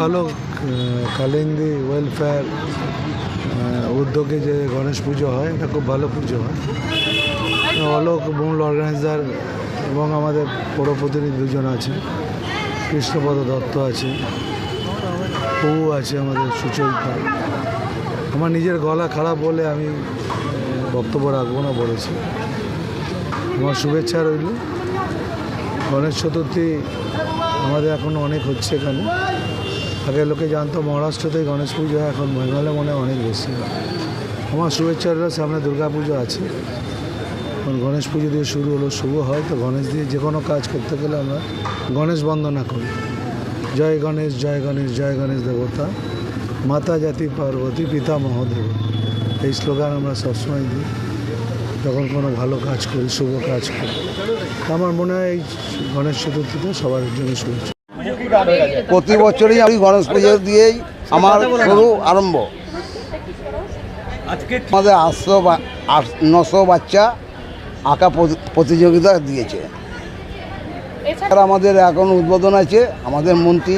ভালো কালিন্দী ওয়েলফেয়ার উদ্যোগে যে গণেশ পুজো হয়, এটা খুব ভালো পুজো হয়। অলোক মূল অর্গানাইজার এবং আমাদের পৌর প্রতিনিধি দুজন আছে, কৃষ্ণপদ দত্ত আছে, পৌ আছে, আমাদের সুচরিতা। আমার নিজের গলা খারাপ বলে আমি বক্তব্য রাখবো না বলেছি। আমার শুভেচ্ছা রইল। গণেশ চতুর্থী আমাদের এখন অনেক হচ্ছে এখানে। আগে লোকে জানতো মহারাষ্ট্রতেই গণেশ পুজো হয়, এখন বেঙ্গলে মনে হয় অনেক বেশি হয়। আমার শুভেচ্ছা রইল। সামনে দুর্গা পুজো আছে, এখন গণেশ পুজো দিয়ে শুরু হলো, শুভ হয়। তো গণেশ দিয়ে যে কোনো কাজ করতে গেলে আমরা গণেশ বন্দনা করি। জয় গণেশ, জয় গণেশ, জয় গণেশ দেবতা, মাতা জাতি পার্বতী, পিতা মহাদেব, এই স্লোগান আমরা সবসময় দিই যখন কোনো ভালো কাজ করি, শুভ কাজ করি। আমার মনে হয় এই গণেশ চতুর্থীতে সবার জন্য শুভেচ্ছা। প্রতি বছরই আমি গণেশ পুজো দিয়েই আমার শুরু আরম্ভ। আমাদের 800-900 বাচ্চা আঁকা প্রতিযোগিতা দিয়েছে। আর আমাদের এখন উদ্বোধন আছে, আমাদের মন্ত্রী,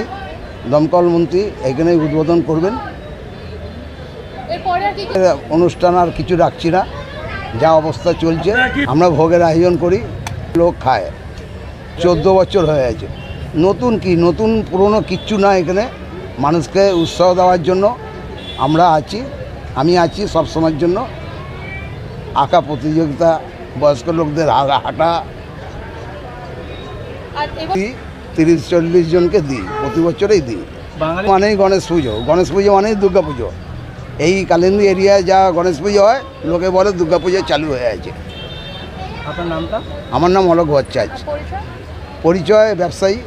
দমকল মন্ত্রী এখানে উদ্বোধন করবেন। অনুষ্ঠান আর কিছু রাখছি না, যা অবস্থা চলছে। আমরা ভোগের আয়োজন করি, লোক খায়। 14 বছর হয়ে গেছে। নতুন কি, নতুন পুরনো কিচ্ছু না। এখানে মানুষকে উৎসাহ দেওয়ার জন্য আমরা আছি, আমি আছি সব সময়ের জন্য। আঁকা প্রতিযোগিতা, বয়স্ক লোকদের হাঁটা 30-40 জনকে দিই, প্রতি বছরেই দিই। মানেই গণেশ পুজো, গণেশ পুজো মানেই দুর্গা পুজো। এই কালিন্দী এরিয়ায় যা গণেশ পুজো হয়, লোকে বলে দুর্গা পুজো চালু হয়ে আছে। আপনার নামটা? আমার নাম অলোক ভট্টাচার্য। পরিচয় ব্যবসায়ী।